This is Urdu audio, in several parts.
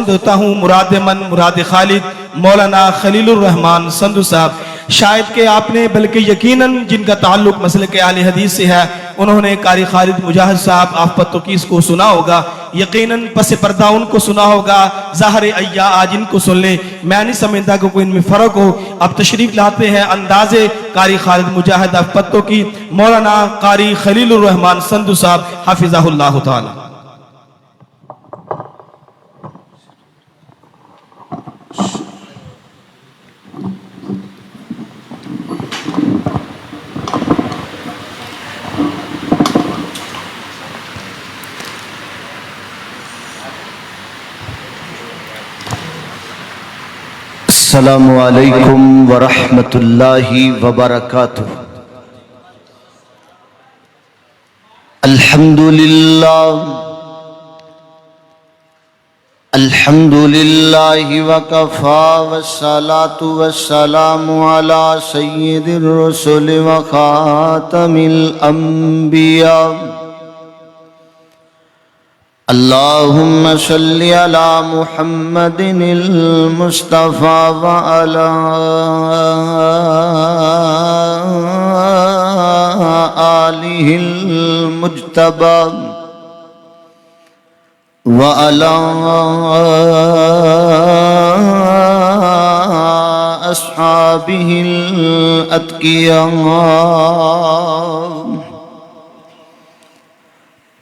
دیتا ہوں مراد من مراد خالد مولانا خلیل الرحمن سندھو صاحب، شاید کہ آپ نے بلکہ یقیناً جن کا تعلق مسلک اہل حدیث سے ہے انہوں نے قاری خالد مجاہد صاحب آفت توقیس کو سنا ہوگا، یقیناً پس پردہ ان کو سنا ہوگا، ظاہر ایا آج ان کو سن لیں، میں نہیں سمجھتا کہ کوئی ان میں فرق ہو۔ اب تشریف لاتے ہیں انداز قاری خالد مجاہد آفت توقی مولانا قاری خلیل الرحمن سندھو صاحب حافظہ اللہ تعالی۔ السلام علیکم ورحمۃ اللہ وبرکاتہ۔ الحمدللہ وکفا والصلاة والسلام علی سید الرسل وخاتم الانبیاء، اللہم صلی علی محمد المصطفیٰ وعلی آلہ المجتبی وعلی اصحابہ الاتقیاء،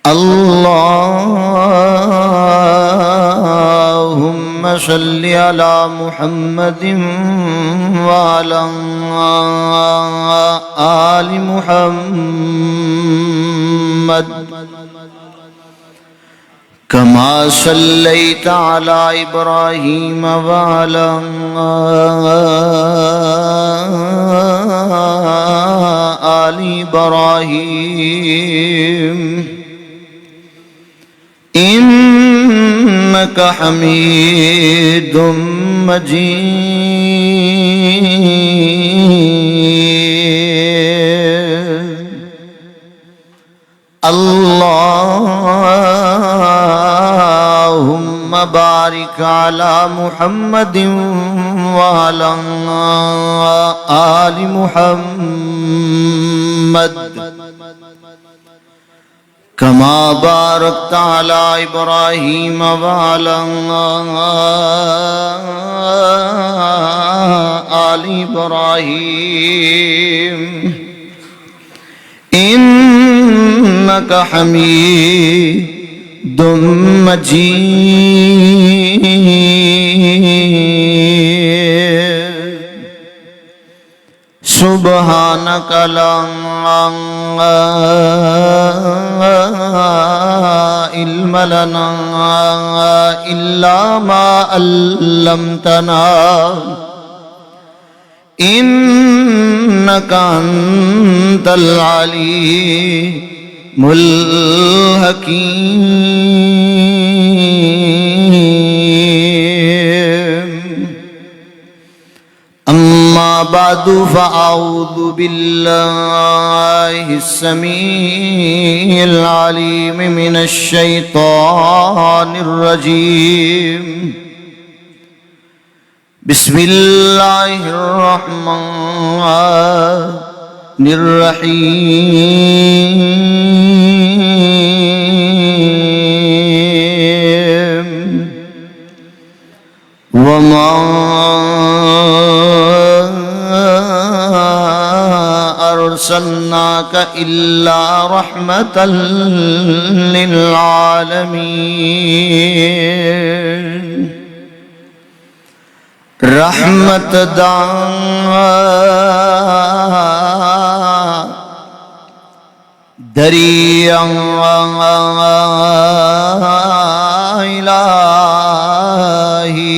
اللہم صلی علی محمد وعلی آل محمد کما صلیت علی ابراہیم وعلی آل ابراہیم انک حمید مجید، اللہم بارک علی محمد وعلی آل محمد کما بارکت علی ابراہیم وعلی آل ابراہیم انک حمید مجید، سبحانک لا علم لنا الا ما علمتنا انک انت العلیم الحکیم۔ اما بعد فاعوذ باللہ السمیع العلیم من الشیطان الرجیم، بسم اللہ الرحمن الرحیم، وما ارسلناک الا رحمۃ للعالمین، رحمت دریا الہی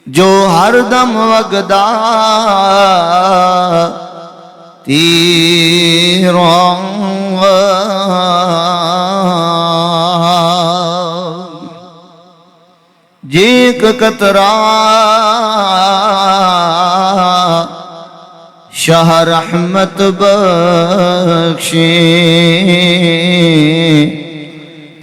جو ہر دم وگدا تیروں جیک قطرہ شاہ رحمت بخشیں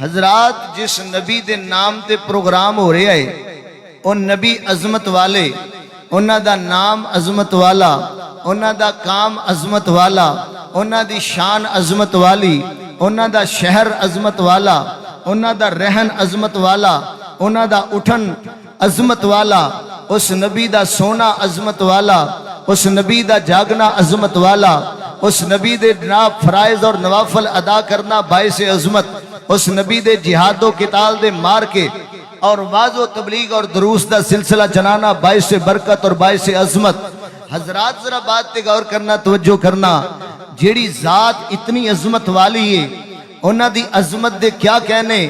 حضرات جس نبی دے نام تے پروگرام ہو رہا ہے وہ نبی عظمت والے، انہاں دا نام عظمت والا، انہاں دا کام عظمت والا، انہاں دی شان عظمت والی، انہاں دا شہر عظمت والا، انہاں دا رہن عظمت والا، انہاں دا اٹھن عظمت والا، اس نبی دا سونا عظمت والا، اس نبی دا جاگنا عظمت والا، اس نبی دے جناب فرائض اور نوافل ادا کرنا باعث عظمت، اس نبی دے جہاد و قتال دے مار کے اور واعظ و تبلیغ اور دروس دا سلسلہ چلانا باعث برکت اور باعث عظمت۔ حضرات ذرا بات تے غور کرنا، توجہ کرنا، جیڑی ذات اتنی عظمت والی ہے انہاں دی عظمت دے کیا کہنے،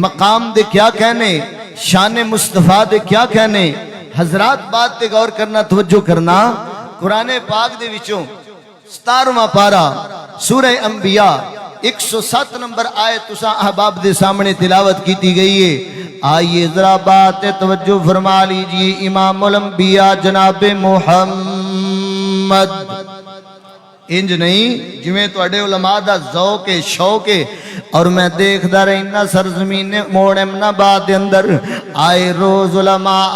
مقام دے کیا کہنے، شان مصطفیٰ دے کیا کہنے۔ حضرات بات تے غور کرنا، توجہ کرنا، قرآن پاک دے وچوں 17واں پارہ سورہ انبیاء 107 نمبر آیت تساں احباب دے سامنے تلاوت کیتی گئی ہے۔ آئیے ذرا بات توجہ فرما لیجئے، امام الانبیاء جناب محمد، انج نہیں جویں تواڈے علماء دا ذوق شوق اور میں دیکھدا رہنا سرزمین موڑ امناباد دے اندر آئے روز علماء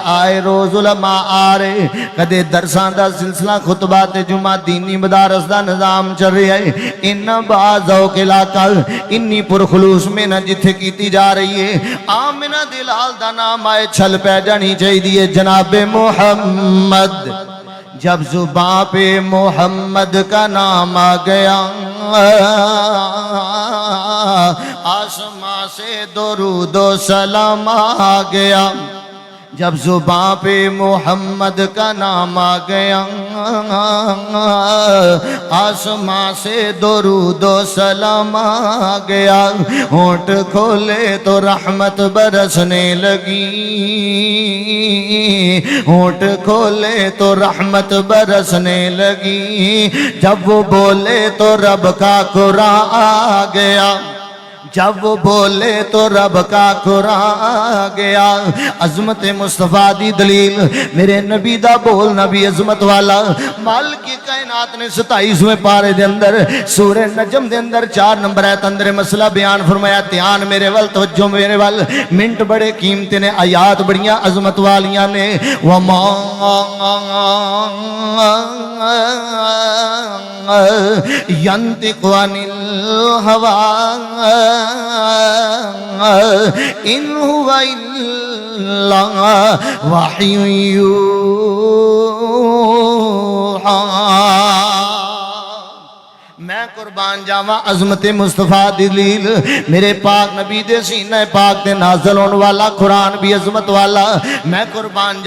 آئے روز علماء آ رہے، کدے درساں دا سلسلہ خطبات جمعہ دینی مدارس دا نظام چل رہا ہے، انہاں با ذوق علاقہ انی پرخلوص میں نہ جتھے کیتی جا رہی ہے، آمنہ دلال دا نام آئے چھل پہ جانی چاہیے جناب محمد۔ جب زباں پہ محمد کا نام آ گیا آسمان سے درود و سلام آ گیا، جب زباں پہ محمد کا نام آ گیا آسمان سے درود و سلام آ گیا، ہونٹ کھولے تو رحمت برسنے لگی، ہونٹ کھولے تو رحمت برسنے لگی، جب وہ بولے تو رب کا قرآن آ گیا، جب وہ بولے تو رب کا قرآن آ گیا۔ عظمت مصطفیٰ دی دلیل میرے نبی دا بولنا بھی عظمت والا۔ مالک کائنات نے 27ویں پارے دے اندر سورہ نجم دے اندر 4 نمبر آیت اندر مسئلہ بیان فرمایا، دھیان میرے ول، توجہ میرے ول، منٹ بڑے قیمتی نے، آیات بڑیاں عظمت والیاں نے۔ وما ينطق عن الهوى إن هو إلا وحي يوحى۔ میں قربان جاواں عظمت مصطفیٰ دی دلیل میرے پاک نبی دے سینہ پاک دے نازل ہونے والا قرآن بھی عظمت والا۔ میں قربان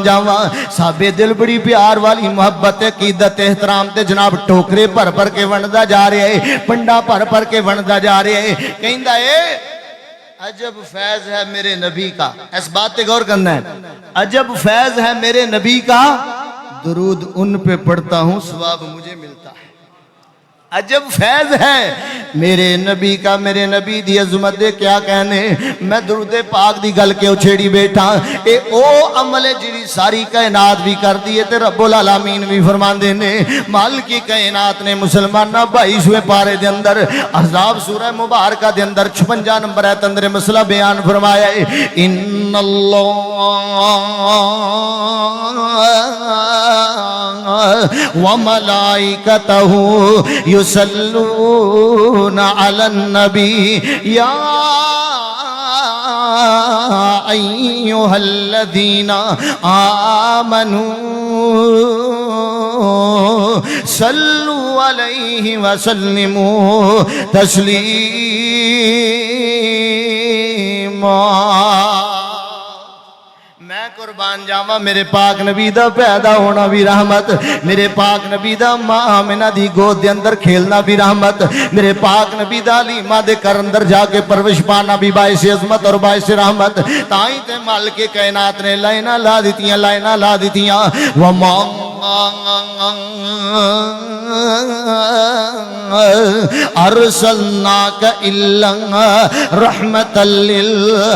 جاواں صحابے دل بڑی پیار والی محبت عقیدت احترام تے جناب ٹوکرے پر پر کے ونڈا جا رہے ہیں، پنڈا پر کے ونڈا جا رہے ہیں، کہندا ہے عجب فیض ہے میرے نبی کا۔ اس بات تے غور کرنا ہے، عجب فیض ہے میرے نبی کا، درود ان پہ پڑھتا ہوں ثواب مجھے ملتا ہے۔ عجب فیض ہے میرے نبی کا، میرے نبی دی عظمت دے کیا کہنے۔ میں درود پاک دی گل کے اچھیڑی بیٹھا، اے او عمل جڑی ساری کائنات بھی کر دیئے تے رب العالمین بھی فرمان دینے۔ مالک کی کائنات نے مسلمانہ 22ویں پارے دے اندر احزاب سورہ مبارکہ دے اندر 56 نمبر آیت اندر مسئلہ بیان فرمایا ہے، ان اللہ وملائکتہ يصلون على النبي يا أيها الذين آمنوا صلوا عليه وسلموا تسليما۔ میں قربان جاواں میرے پاک نبی دا پیدا ہونا بھی رحمت، میرے پاک نبی دا ماں آمنہ دی گود دے اندر کھیلنا بھی رحمت، میرے پاک نبی دا حلیمہ دے کر اندر جا کے پرورش پانا بھی باعث عظمت اور باعث رحمت۔ تائیں تے مالک کائنات نے لائنہ لا دیتیاں، لائنہ لا دیتیاں، وَمَا ارسلناک الا رحمۃ للعالمین۔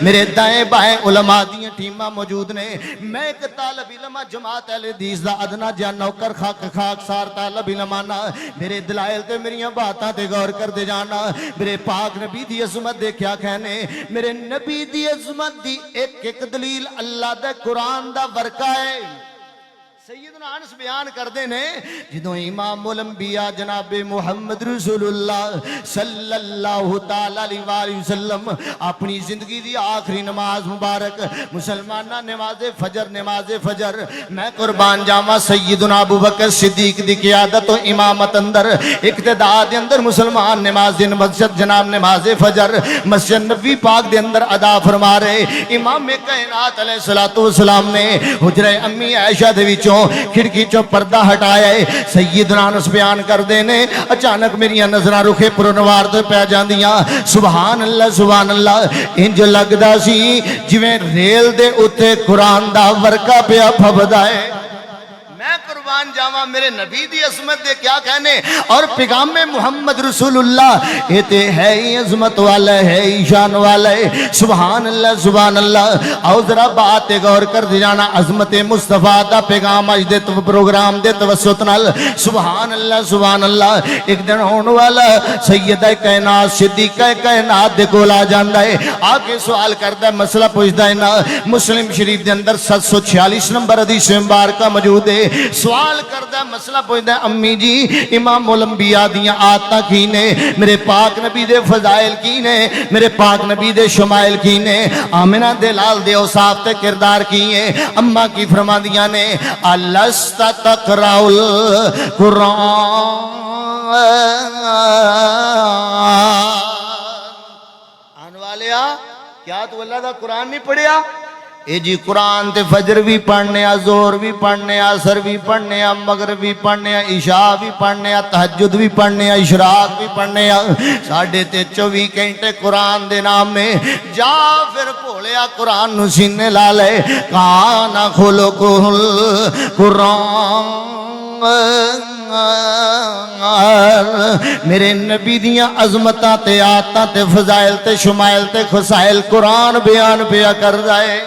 میرے دائیں بائیں علماء دیاں ٹیماں موجود نے، میں ایک طالب علم جماعت اہل حدیث دا ادنا جا نوکر خاک سار طالب علم آنا، میرے دلائل تے میریاں باتاں تے غور کر دے جانا۔ میرے پاک نبی دی عظمت دے کیا کہنے، میرے نبی دی عظمت دی ایک ایک دلیل اللہ دے قرآن دا ورقہ ہے۔ سیدنا انس بیان کر دینے جدوں امام الانبیاء جناب محمد رسول اللہ صلی اللہ تعالی علیہ وآلہ وسلم اپنی زندگی دی آخری نماز مبارک مسلمانہ نماز فجر میں قربان جاواں سیدنا ابو بکر صدیق دی قیادت و امامت اندر اقتداء دے اندر مسلمان نماز دن مسجد جناب نماز فجر مسجد نبی پاک دے اندر ادا فرما رہے۔ امام کائنات علیہ السلام نے حجرہ امی عائشہ دے وچوں کھڑکی چو پردہ ہٹایا ہے۔ سیدنا انس بیان کر دینے اچانک میری نظرہ رخے پرنوار دے پہ جاندیاں، سبحان اللہ انج لگدا سی جویں ریل دے اتے قرآن دا ورقہ پیا پھبدا ہے۔ میں قربان جاواں میرے نبی دی عظمت دے کیا کہنے، اور پیغام محمد رسول اللہ یہ تے ہے ہی عظمت والا ہے ہی شان والا ہے۔ سبحان اللہ او ذرا بات غور کر دی جانا، عظمت مصطفیٰ دا پیغام اج دے پروگرام دے توسط نال سبحان اللہ ایک دن ہون والا سیدہ کائنات صدیقہ کائنات دے کول آ جاندا ہے، آگے سوال کردا ہے، مسئلہ پوچھدا ہے نا۔ مسلم شریف دے اندر 746 نمبر حدیث مبارکہ موجود ہے۔ سوال کردہ مسئلہ پوچھتا ہے، امی جی امام الانبیاء دیاں آتاں کی نے، میرے پاک نبی دے فضائل کی نے، میرے پاک نبی دے شمائل کی نے، آمنہ دے لال دے اوصاف تے کردار کی ہیں۔ اماں کی فرما دیاں نے الست تقرأ القرآن، آن والیا کیا تو اللہ دا قرآن نہیں پڑھیا؟ اے جی قرآن تے فجر بھی پڑھنے آ، زور بھی پڑھنے آ، عصر بھی پڑھنے آ، مغرب بھی پڑھنے آ، عشاء بھی پڑھنے آ، تہجد بھی پڑھنے آ، اشراق بھی پڑھنے آ، 24.5 گھنٹے قرآن دے نام میں جا پھر بھولیا قرآن نو سینے لا لے۔ کانا خلق القرآن، میرے نبی دیاں عظمتاں تے آتاں تے فضائل تے شمائل تے خسائل قرآن بیان پیا کر جائے۔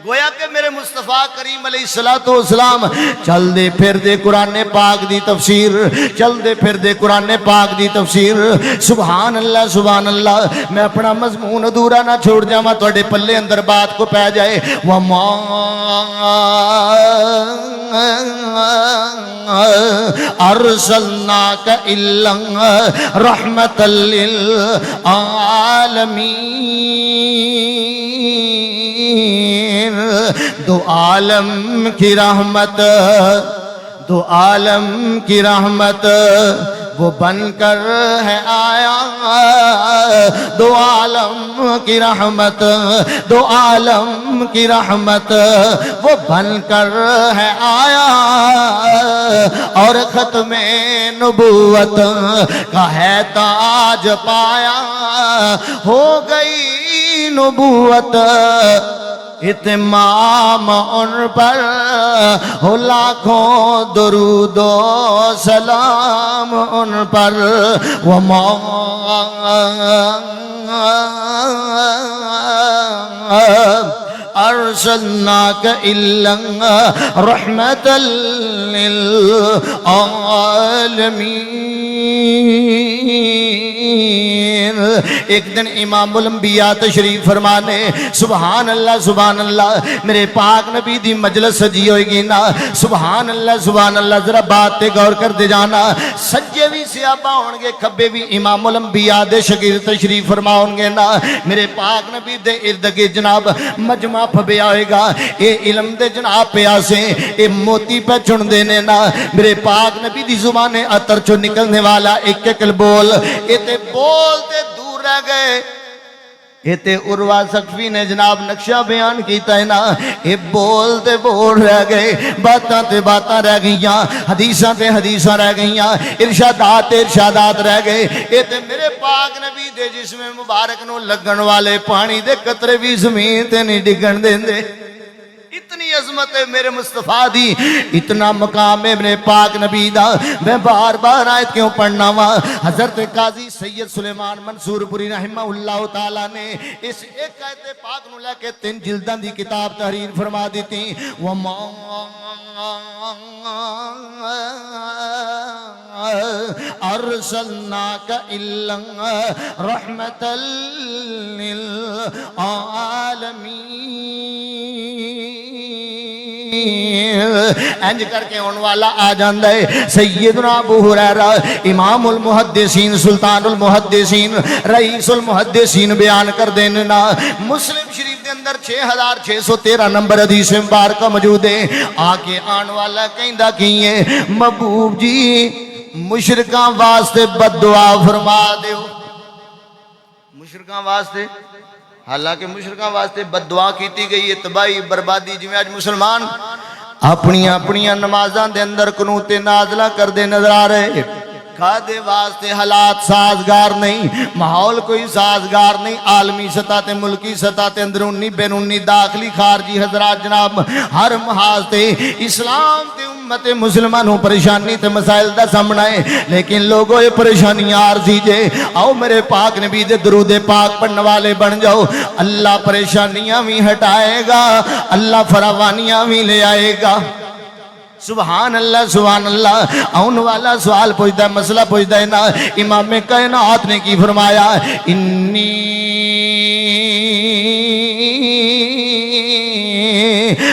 گویا کہ میرے مصطفیٰ کریم علیہ السلام چل دے پھر دے قرآن پاک دی تفسیر، چل دے پھر دے قرآن پاک دی تفسیر۔ سبحان اللہ میں اپنا مضمون ادھورا نہ چھوڑ جاواں، توڑے پلے اندر بات کو پہ جائے۔ وَمَا أَرْسَلْنَاكَ إِلَّا رَحْمَةً لِلْعَالَمِينَ۔ دو عالم کی رحمت وہ بن کر ہے آیا، دو عالم کی رحمت وہ بن کر ہے آیا، اور ختم نبوت کا ہے تاج پایا، ہو گئی نبوت اتمام ان پر، ہو لاکھوں درود و سلام ان پر۔ وما أرسلناك إلا رحمة للعالمين۔ ایک دن امام الانبیاء تشریف فرمانے، سبحان اللہ میرے پاک نبی دی مجلس سجی ہوئے گی نا، سبحان اللہ ذرا بات تے غور کر دے جانا۔ سجے بھی صحابہ ہونگے، کھبے بھی امام الانبیاء دے شاگرد تشریف فرما ہونگے نا، میرے پاک نبی دے ارد گرد جناب مجمع پھبیا ہوئے گا، اے علم دے جناب پیاسے، اے موتی پہ چن دینے نا، میرے پاک نبی دی زبان عطر چو نکلنے والا ایک ایک بول، اے تے بول تے دور رہ گئے۔ اے تے عروہ ثقفی نے جناب نقشہ بیان کیتا ہے نا، اے بول تے بول رہ گئے، باتاں تے باتاں رہ گئیاں، حدیثاں تے حدیثاں رہ گئیاں، ارشادات تے ارشادات رہ گئے۔ اے تے میرے پاک نبی دے جسم مبارک نو لگن والے پانی دے قطرے بھی زمین تے نہیں ڈگن دیں دے۔ اتنی عظمت ہے میرے مصطفیٰ دی، اتنا مقام ہے میرے پاک نبی دا. میں بار بار آیت کیوں پڑھنا وا؟ حضرت قاضی سید سلیمان منصور پوری رحمہ اللہ تعالیٰ نے اس ایک آیت پاک نو لے کے 3 جلداں دی کتاب تحریر فرما دیتی. وما ارسلناک الا رحمۃ للعالمین. انج کر کے ان والا آ جاندہ ہے سیدنا ابو ہریرہ امام المحدثین سلطان المحدثین رئیس المحدثین بیان کر دینا. مسلم شریف کے اندر 6613 نمبر حدیث مبارکہ موجود ہے. آگے آن والا کہندہ کیے محبوب جی مشرکاں واسطے بد دعا فرما دیو. مشرکاں واسطے، حالانکہ مشرکاں واسطے بد دعا کیتی گئی ہے، تباہی بربادی. جی آج مسلمان اپنی نمازاں دے اندر قنوت نازلہ کر دے نظر آ رہے. کھادے واسطے حالات سازگار نہیں، ماحول کوئی سازگار نہیں. عالمی سطح تے ملکی سطح تے اندرونی بیرونی داخلی خارجی حضرات جناب ہر محاذ تے اسلام تے امت مسلمانوں پریشانی تے مسائل دا سامنا ہے. لیکن لوگوں یہ پریشانیاں عارضی جے. آؤ میرے پاک نبی دے درود پاک پڑھنے والے بن جاؤ. اللہ پریشانیاں بھی ہٹائے گا، اللہ فراوانیاں بھی لے آئے گا. سبحان اللہ سبحان اللہ. آن والا سوال پوچھتا ہے، مسئلہ پوچھتا ہے نا. امام کائنات نے کی فرمایا؟ انی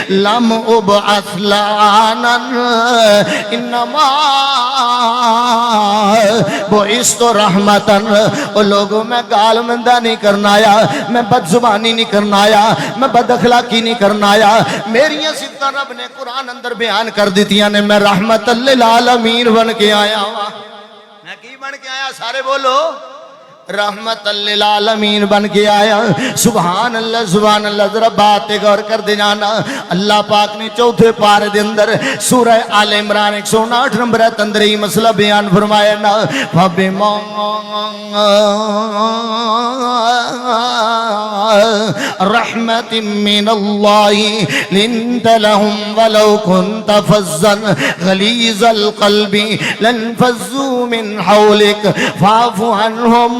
لم ابعث لانا انما بعثت رحمتا. او لوگوں میں گال مندہ نہیں کرنا آیا، میں بد زبانی نہیں کرنا آیا، میں بد اخلاقی نہیں کرنا آیا. میریاں صفتاں رب نے قرآن اندر بیان کر دیتیاں نے. میں رحمت للعالمین بن کے آیا ہوں. میں کی بن کے آیا؟ سارے بولو رحمت للعالمین بن کے آیا. سبحان اللہ سبحان اللہ. ذرا بات غور کر دے جانا. اللہ پاک نے چوتھے پارے دے اندر سورہ آل عمران 159 نمبر ہے اندر ہی مسئلہ بیان فرمایا نا. فَبِمَا رحمت من اللہ لنت لهم ولو كنت فظا غلیظ القلب لانفضوا من حولك فاعف عنهم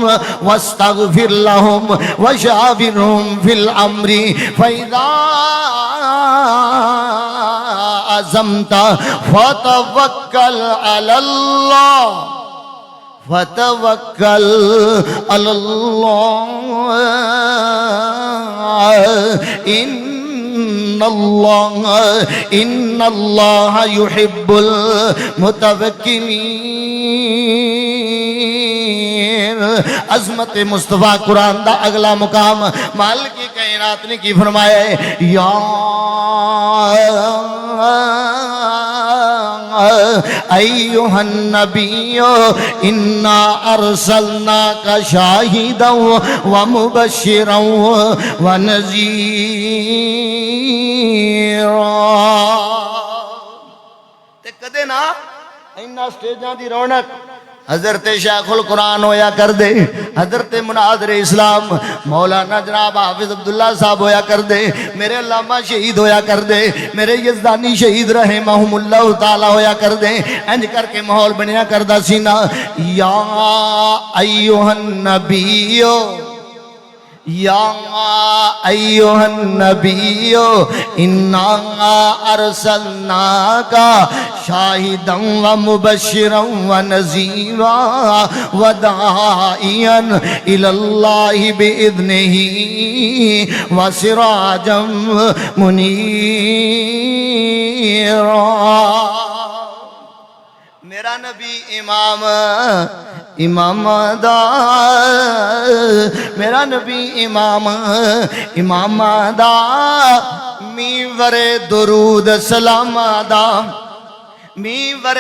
واستغفر لهم وشاورهم في الامر فاذا عزمت فتوکل علی اللہ فتوکل علی اللہ ان اللہ یحب المتوکلین. عظمت مصطفیٰ قرآن دا اگلا مقام مالک کی کائنات نے کی فرمایا ہے. یا ایوہ النبی انا ارسلناک شاہدا ومبشرا ونذیرا. تے کدے نا اینا سٹیجاں دی رونق حضرت شیخ القرآن ہویا کر دے، حضرت مناظر اسلام مولانا جناب حافظ عبداللہ صاحب ہویا کر دے، میرے علامہ شہید ہویا کر دے، میرے یزدانی شہید رحمہم اللہ تعالی ہویا کر دے. انج کر کے ماحول بنیا کردہ سینا. یا ایوہ النبی یا ایوہ النبی انا ارسلناک شاہدا ومبشرا ونذیرا وداعیا الی اللہ باذنہ وسراجا منیرا. میرا نبی امام دا، میرا نبی امام دا میور درود سلام دا، میور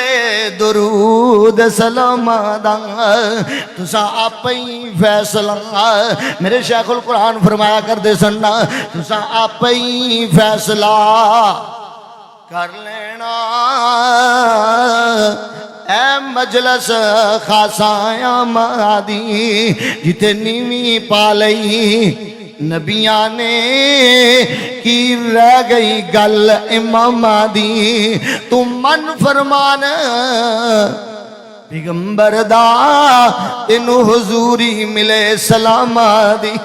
درود سلام دا. تسا آپ ہی فیصلہ، میرے شیخ القرآن فرمایا کر دے سننا، تسا آپ ہی فیصلہ کر لینا. اے مجلس خاصاں مادی جتے نیوی پالئی نبیاں نے کی رہ گئی گل امامہ دی تو من فرمان پیغمبر دا تینو حضوری ملے سلامہ دی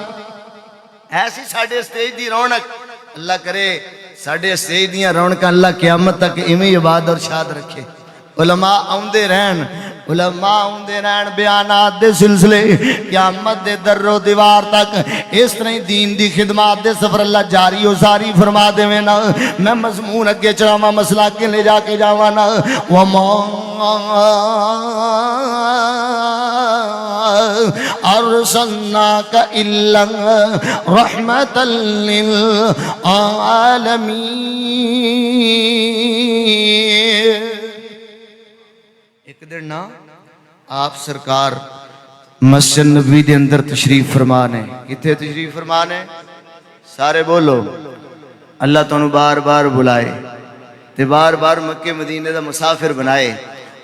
ایسی ساڑھے سٹیج دی رونق اللہ کرے ساڑھے سٹیج دیاں رونقاں اللہ قیامت تک ایمی عباد اور شاد رکھے علماء آؤندے رہن بیانات دے سلسلے قیامت دے در و دیوار تک اس طرح دین دی خدمات دے سفر اللہ جاری و ساری فرما دے میں نا میں مضمون اگے چڑھاواں مسئلہ کے لے جا کے جاواں نا وما ارسلناک الا رحمتا للعالمین ایک دن نا آپ سرکار مسجد نبوی دے اندر تشریف فرمانے کتھے تشریف فرمانے سارے بولو اللہ تانوں بار بار بلائے تے بار بار مکہ مدینے دا مسافر بنائے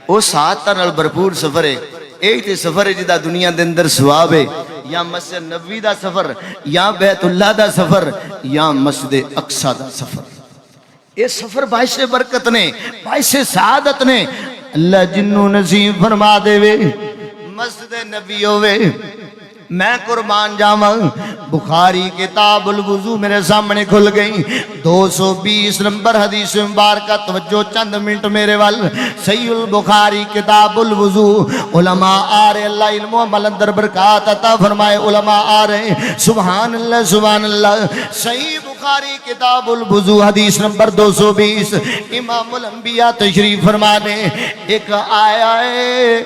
او ساتھ نال بھرپور سفر ہے ایک تے سفر ہے جدا دنیا دے اندر ثواب ہے یا مسجد نبوی دا سفر یا بیت اللہ دا سفر یا مسجد اقصی دا سفر یہ سفر باعث برکت نے باعث سعادت نے اللہ جنوں نصیب فرما دے وے مسجد نبی ہوئے میں قربان جاواں بخاری کتاب الوضو میرے سامنے کھل گئی 220 نمبر حدیث مبارکہ توجہ چند منٹ میرے وال صحیح البخاری کتاب الوضو علماء آ رہے اللہ علم و عمل اندر برکات عطا فرمائے علماء آ رہے سبحان اللہ صحیح بخاری کتاب الوضو حدیث نمبر 220 امام الانبیاء تشریف فرمانے ایک آیا ہے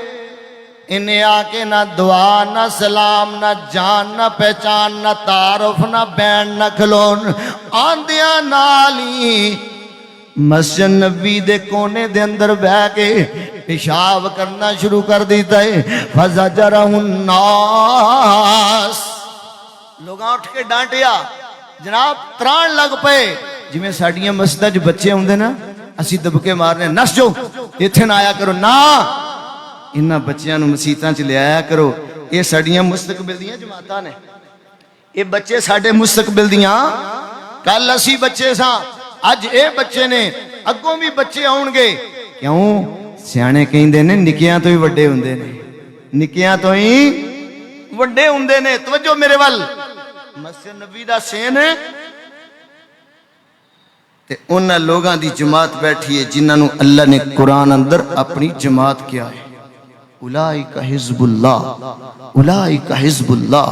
انہیں آکے نہ دعا نہ سلام نہ جان نہ پہچان نہ تعارف نہ بین نہ کھلون آندیاں نالی مسجد نبی دے کونے دے اندر بہ کے پیشاب کرنا شروع کر دیتا ہے فزجرہ الناس لوگاں اٹھ کے ڈانٹیا جناب تران لگ پے جی میں ساڑیاں مسجدہ جو بچے ہوں دے نا اسی دبکے مارنے نس جو ایتھے نہ آیا کرو نا انہاں بچیاں نو مسیتاں چ لے آیا کرو یہ ساڑیاں مستقبل دیاں جماعتاں نے یہ بچے ساڑے مستقبل دیاں کل اسی بچے ساں اج اے بچے نے اگوں بھی بچے آؤں گے کیوں سیانے کہیں دے نے نکیاں تو ہی وڈے ہوں دے نے نکیاں تو ہی وڈے ہوں دے نے توجہ میرے وال مسجد نبی دا سین ہے تے انہاں لوگاں دی جماعت بیٹھی ہے جنہاں نو اللہ نے قرآن اندر اپنی جماعت کیا ہے اولئک حزب اللہ اولئک حزب اللہ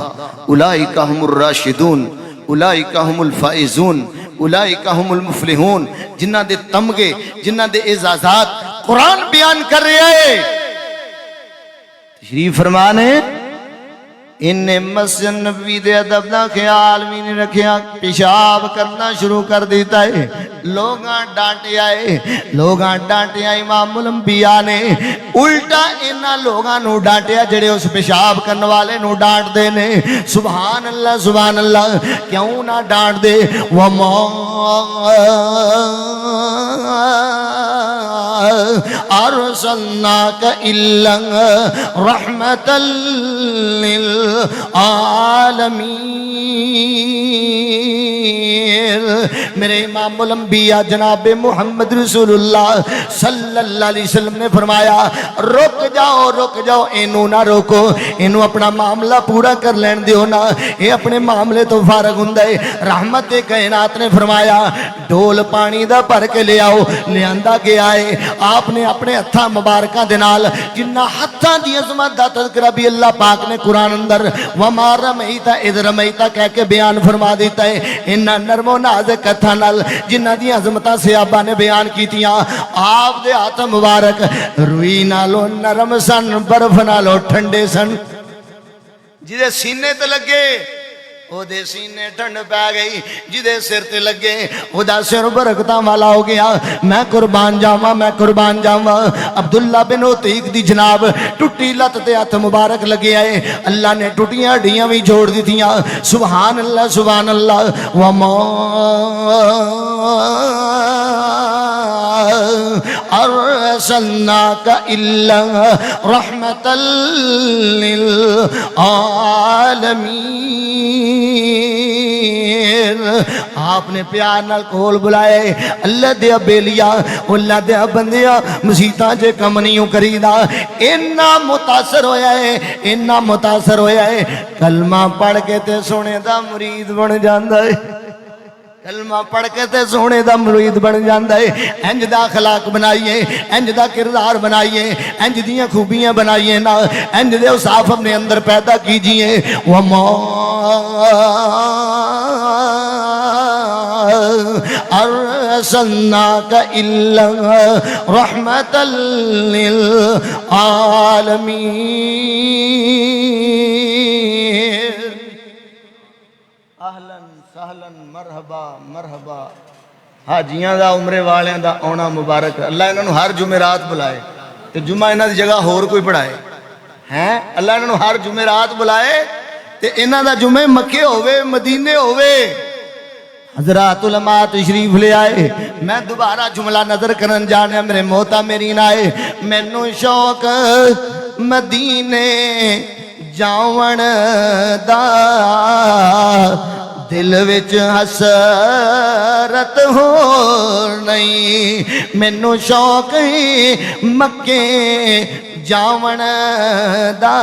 اولئک هم الراشدون اولئک هم الفائزون اولئک هم المفلحون جنہ دے تمغے جنہ دے اعزازات قرآن بیان کر رہے ہیں تشریف فرمانے انہیں مسجد نبوی دے ادب دا خیال بھی نہیں رکھیا پیشاب کرنا شروع کر دیتا ہے لوگاں ڈانٹے آئے امام الانبیاء نے الٹا انہاں لوگاں نو ڈانٹیا جڑے اس پیشاب کرنے والے نو ڈانٹ دے نے سبحان اللہ کیوں نہ ڈانٹ دے وما ارسلناک الا رحمتا للعالمین میرے امام الانبیاء جناب محمد رسول اللہ صلی اللہ علیہ وسلم نے فرمایا رک جاؤ اینو نہ روکو اینو اپنا معاملہ پورا کر لین دیو نا یہ اپنے معاملے تو فارغ ہندے رحمت کائنات نے فرمایا ڈول پانی دا بھر کے لے آؤ لے آندہ کے آئے آپ نے اپنے ہتھاں مبارکاں دے نال جنہ ہتھاں دی عظمت دا تذکرہ بھی اللہ پاک نے قرآن اندر وما رمیتا اذ رمیتا کہہ کے بیان فرما دیتا ہے انہا نرم و نازک ہتھاں نال جنہ دی عظمتاں صحابہ نے بیان کی تیاں آپ دے ہاتھ مبارک روئی نالو نرم سن برف نالو ٹھنڈے سن جدے سینے تے لگے او دے سینے ٹھنڈ پہ گئی جدے سر تے لگے او دا سر برکتاں والا ہو گیا میں قربان جاواں عبداللہ بن عتیق دی جناب ٹوٹی لت تے ہاتھ مبارک لگے آئے اللہ نے ٹوٹیاں ڈیاں بھی جوڑ دی تھیاں سبحان اللہ وما أرسلناك إلا رحمة للعالمين. آپ نے پیار نال کول بلائے اللہ دیا بیلیا اللہ دیا بندیا مسیطاں جے کم نہیں کریدا. اینا متاثر ہویا ہے اینا متاثر ہویا ہے کلمہ پڑھ کے تے سونے دا مرید بن جاندا ہے. کلمہ پڑھ کے تے سونے دا مرید بن جاندا ہے. انج دا اخلاق بنائیے انج دا کردار بنائیے انج دیاں خوبیاں بنائیے نا انج دے اوصاف اپنے اندر پیدا کیجئے. وما أرسلناك إلا رحمة للعالمين. اہلا سہلا مرحبا مرحبا. حاجیاں دا عمرے والیاں دا آنا مبارک. اللہ انہوں ہر جمعرات بلائے تے جمعہ انہاں دی جگہ ہور کوئی پڑھائے ہیں. اللہ انہوں ہر جمعرات بلائے تے انہاں دا جمعے مکے ہوئے مدینے ہوئے. حضرات علماء تشریف لے آئے. میں دوبارہ جملہ نظر کرن جانے میرے موتا میری نائے. مینوں شوق مدینے جاون دا دل وچ حسرت ہو نہیں. مینوں شوق مکے جاون دا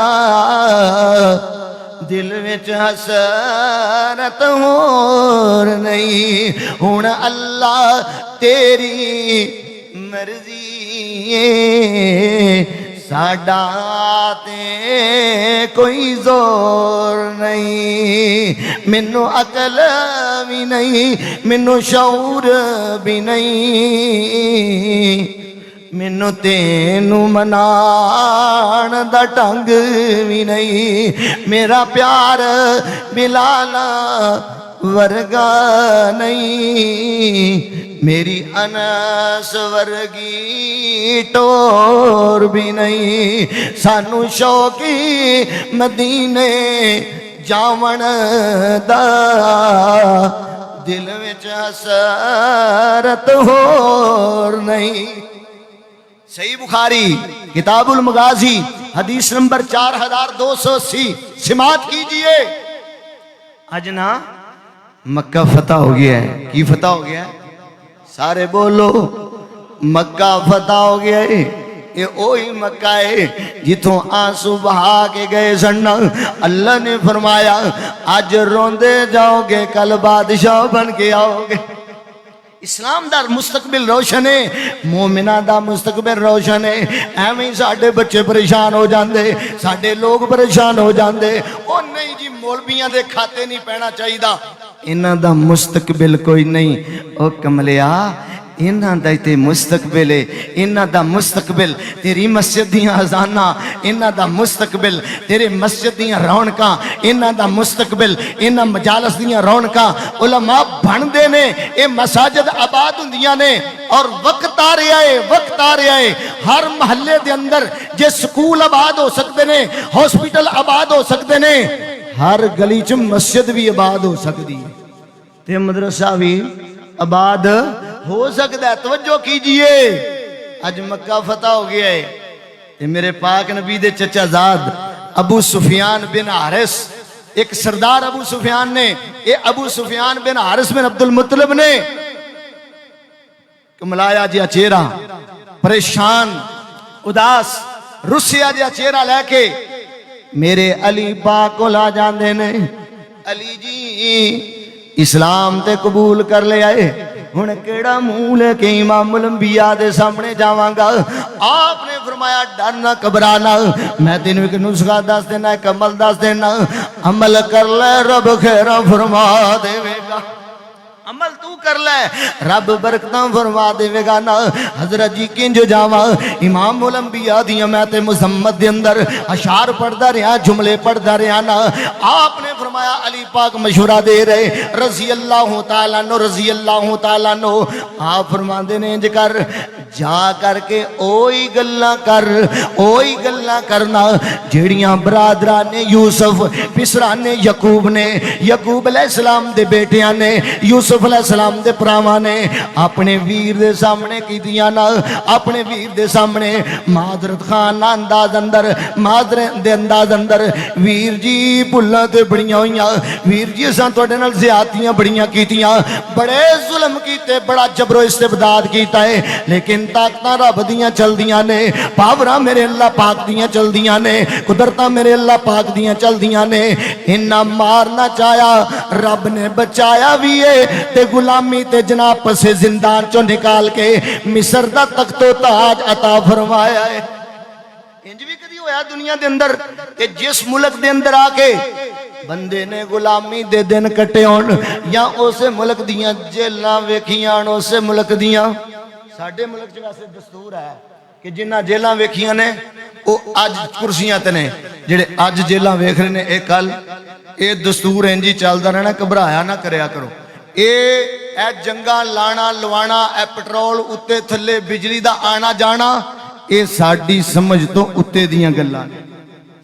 دل وچ حسرت ہور نہیں. ہن اللہ تیری مرضی ساڈا تے کوئی زور نہیں. مینوں عقل بھی نہیں مینوں شعور بھی نہیں مینوں تینوں منان دا ٹنگ بھی نہیں. میرا پیار بلال ورگا نہیں میری انس ورگی ٹور بھی نہیں. سانو شوقی مدینے جاون دا دل وچ حسرت ہور نہیں. صحیح بخاری کتاب المغازی حدیث نمبر 4280 سماعت کیجئے. آج نا مکہ فتح ہو گیا ہے. کی فتح ہو گیا ہے؟ سارے بولو مکہ فتح ہو گیا ہے. یہ اوہی مکہ ہے جتوں آنسو بہا کے گئے سن. اللہ نے فرمایا آج روندے جاؤ گے کل بادشاہ بن کے آؤ گے. اسلام دا مستقبل روشن ہے مومنہ دا مستقبل روشن ہے. ایویں ساڈے بچے پریشان ہو جاندے ساڈے لوگ پریشان ہو جاندے. او نہیں جی مولویاں دے کھاتے نہیں پینا چاہیے انہاں دا مستقبل کوئی نہیں. او کملیا انہاں دا تے مستقبل ہے. انہاں دا مستقبل تیری مسجد دیاں اذاناں انہاں دا مستقبل تیرے مسجد دیاں رونقاں انہاں دا مستقبل انہاں مجالس دیاں رونقاں. علماء بندے نے اے مساجد آباد ہوندیاں نے اور وقت آ رہا ہے وقت آ رہا ہے ہر محلے دے اندر جے سکول آباد ہو سکتے نے ہاسپٹل آباد ہو سکتے نے ہر گلی چ مسجد بھی آباد ہو سکتی ہے تے مدرسہ بھی آباد ہو سکتا ہے. توجہ کیجئے اج مکہ فتح ہو گیا ہے. یہ میرے پاک نبی دے چچا زاد ابو سفیان بن حارث ایک سردار ابو سفیان نے یہ ابو سفیان بن حارث بن عبد المطلب نے کملایا جیا چہرہ پریشان اداس رسیا جیا چہرہ لے کے میرے علی پاک کو لا جاندے نے. علی جی اسلام تے قبول کر لے آئے ہن کیڑا منہ لے کے امام الانبیاء دے سامنے جاواں گا. آپ نے فرمایا ڈر نہ گھبرانا میں تینوں ایک نسخہ دس دینا ایک عمل دس دینا عمل کر لے رب خیرہ فرما دے گا. عمل تو کر لے رب برکتاں فرما دے گا نا. حضرت جی کنج جاواں امام الانبیاء دیاں میں تے مذمت دے اندر اشعار پڑھدا رہیا جملے پڑھدا رہیا نا. آپ نے فرمایا علی پاک مشورہ دے رہے رضی اللہ تعالیٰ عنہ رضی اللہ تعالیٰ عنہ. آپ فرماندے نے انج کر جا کر کے اوہی گلاں کر، اوہی گلاں کرنا جیڑیاں برادران یوسف پسران یعقوب نے، یعقوب علیہ السلام دے بیٹیاں نے، یوسف علیہ السلام دے پراواں نے اپنے ویر دے سامنے کیتیاں نا، اپنے ویر دے سامنے معذرت خان انداز اندر، معذرت دے انداز اندر، ویر جی بھلاں تے بڑیاں ہوئیاں، ویر جی اساں تواڈے نال زیادتیاں بڑیاں کیتیاں، بڑے ظلم کیتے، بڑا جبر و استبداد کیتا ہے، لیکن طاقتاں رب دیاں چلدیاں نے، پاوراں میرے اللہ پاک دیاں چلدیاں نے، قدرتاں میرے اللہ پاک دیاں چلدیاں نے، انہاں مارنا چاہیا رب نے بچایا بھی ہے تے غلامی تے جناب پسے زندان چوں نکال کے مصر دا تخت و تاج عطا فرمایا ہے۔ انج بھی کدی ہویا دنیا دے اندر کہ جس ملک دے اندر آ کے بندے نے غلامی دے دن کٹے ہون یا اسے ملک دیاں جیلاں ویکھیاں اسے ملک دیاں، ساڈے ملک چ ویسے دستور ہے کہ جنہ جیلاں ویکھیاں نے وہ اج کرسیاں تے نے، جڑے اج جیلاں ویکھ رہے نے اے کل، اے دستور انجی چلدا رہنا، گھبرایا نہ کریا کرو۔ اے جنگاں لانا لوانا، اے پٹرول اتے تھلے بجلی دا آنا جانا، اے ساڈی سمجھ تو اتے دیاں گلاں نے،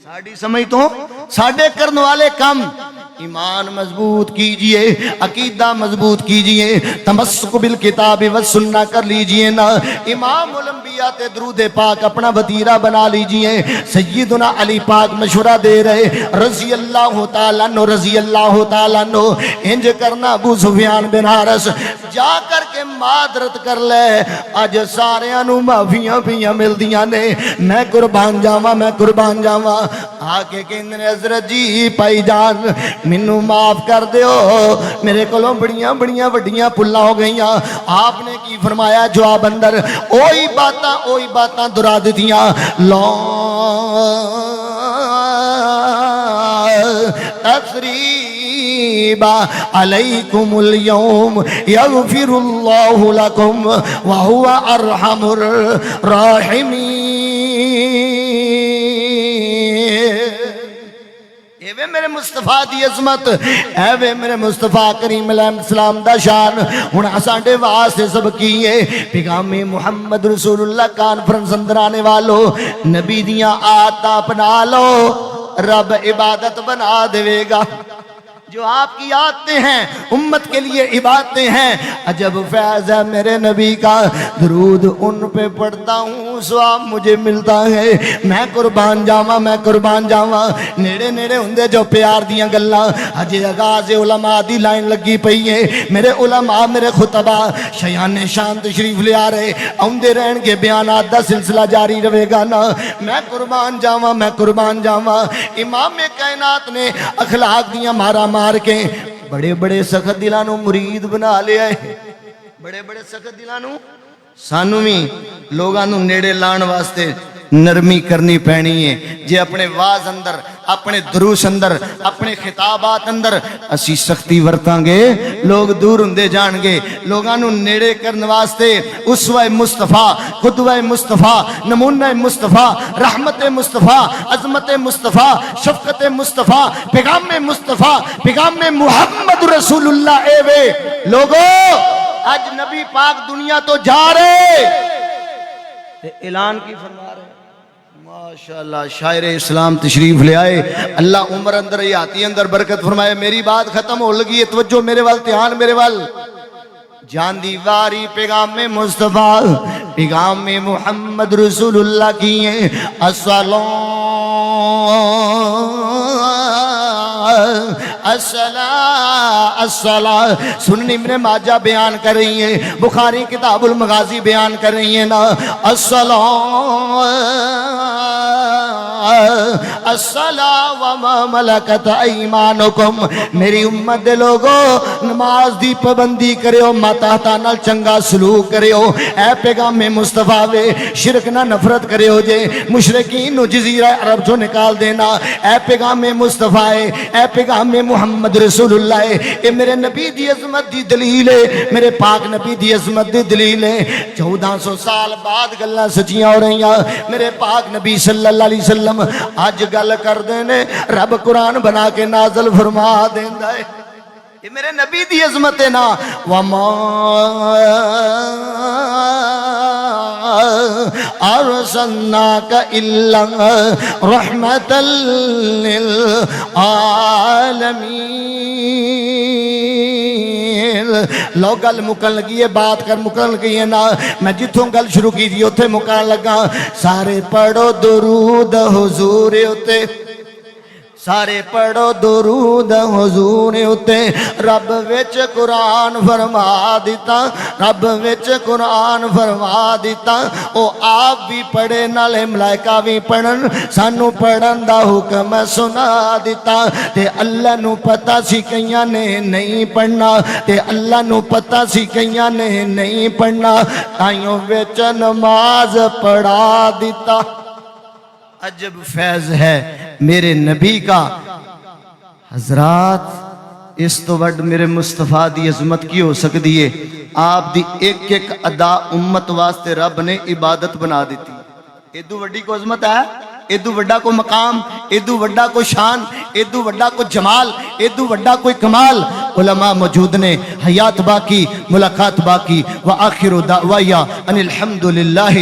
ساڈی سمجھ تو ساڈے کرن والے کم۔ ایمان مضبوط کیجئے، عقیدہ مضبوط کیجئے، تمسک بالکتاب و سنہ کر لیجئے نا، امام الانبیاء تے درود پاک اپنا وطیرہ بنا لیجئے۔ سیدنا علی پاک مشورہ دے رہے رضی اللہ تعالیٰ عنہ، رضی اللہ تعالیٰ عنہ، انج کرنا ابو سفیان بن حارث جا کر کے معذرت کر لے، اج سارے انو معافیاں پیاں مل دیاں نے، میں قربان جاواں، میں قربان جاواں، آکے کہندے حضرت جی پائی جان مینوں معاف کر دیو، میرے کولوں بڑیاں بڑیاں وڈیاں پھلاں ہو گئیاں۔ آپ نے کی فرمایا جواب اندر اوہی باتاں دہرا دتیاں، لا تثریب علیکم اليوم یغفر اللہ لکم وہو ارحم الراحمین۔ اے میرے مصطفیٰ دی عظمت، اے میرے مصطفیٰ کریم علیہ السلام دا شان، ہن ساڈے واسطے سب کیے پیغام محمد رسول اللہ کانفرنس اندر آنے والو، نبی دیاں آتا اپنا لو، رب عبادت بنا دے گا۔ جو آپ کی عادتیں ہیں امت کے لیے عبادتیں ہیں، عجب فیض ہے میرے نبی کا، درود ان پہ پڑھتا ہوں ثواب مجھے ملتا ہے، میں قربان جاواں، میں قربان جاواں۔ نیڑے نیڑے ہوندے جو پیار دیاں گلاں، اجے آغاز علماء دی لائن لگی پئی ہے، میرے علماء میرے خطبہ شیان شان تشریف لے آ رہے، اوندے رہن کے بیانات دا سلسلہ جاری رہے گا نا، میں قربان جاواں، میں قربان جاواں۔ امام کائنات نے اخلاق دیاں مارا مار کے بڑے بڑے سخت دلانوں مرید بنا لیا ہے، بڑے بڑے سخت دلانوں سانو بھی لوگانوں نیڑے لان واسطے نرمی کرنی پینی ہے۔ جے اپنے واز اندر، اپنے دروس اندر، اپنے خطابات اندر اسی سختی ورتاں گے، لوگ دور ہوندے جان گے۔ لوگانوں نیڑے کرن واسطے اسوہ مصطفیٰ، قدوہ مصطفیٰ، نمونہ مصطفیٰ، رحمت مصطفیٰ، عظمت مصطفیٰ، شفقت مصطفیٰ، پیغام مصطفیٰ، پیغام محمد رسول اللہ اے وے لوگو آج نبی پاک دنیا تو جا رہے اعلان کی فرما رہے۔ ماشاءاللہ شاعر اسلام تشریف لے آئے، اللہ عمر اندر حیاتی اندر برکت فرمائے۔ میری بات ختم ہو لگی ہے، توجہ میرے وال، دھیان میرے وال۔ جان دیواری پیغام مصطفیٰ، پیغام محمد رسول اللہ کی ہے، الصلاة سنن ابن ماجہ بیان کر رہی ہیں، بخاری کتاب المغازی بیان کر رہی ہیں نا، الصلاة وما ملکت ایمانکم، میری امت دے لوگو نماز دی پابندی کریو، ماتحتاں نال چنگا سلوک کریو، اے پیغام مصطفیٰ وے شرک نہ نفرت کریو جے، مشرکین نو جزیرہ عرب جو نکال دینا، اے پیغام مصطفیٰ اے پیغام محمد رسول اللہ اے میرے نبی دی عظمت دی دلیل ہے، میرے پاک نبی دی عظمت دی دلیل ہے۔ 1400 سال بعد گلاں سچیاں ہو رہی ہیں، میرے پاک نبی صلی اللہ علیہ وسلم آج گل کر دینے، رب قرآن بنا کے نازل فرما دیندا ہے۔ یہ میرے نبی دی عظمت ہے نا، وَمَا ارسلناک الا رحمۃ للعالمین. لو گل مکن لگی ہے، بات کر مکن لگی ہے نا، میں جتوں گل شروع کی تھی اتنے مکان لگا. سارے پڑھو درود حضور اتے، سارے پڑھو درود حضور اتے. رب وچ قرآن فرما دیتا، رب وچ قرآن فرما دیتا. او آپ بھی پڑھے نالے ملائکہ بھی پڑھن، سانو پڑھن دا حکم سنا دیتا. تے اللہ نو پتہ سی کئیاں نے نہیں پڑھنا، تے اللہ نو پتہ سی کئیاں نے نہیں پڑھنا، تائیوں وچ نماز پڑھا دیتا. عجب فیض ہے میرے نبی کا. حضرات اس تو وڈ میرے مصطفیٰ دی عظمت کی ہو سکتی ہے؟ آپ دی ایک ایک ادا امت واسطے رب نے عبادت بنا دیتی. ایدو وڈی کو عظمت ہے، ایدو وڈا کو مقام، ایدو وڈا کو شان، ایدو وڈا کو جمال، ایدو وڈا کوئی کمال. علماء موجود نے، حیات باقی، ملاقات باقی. وآخر دعوایا ان الحمدللہ.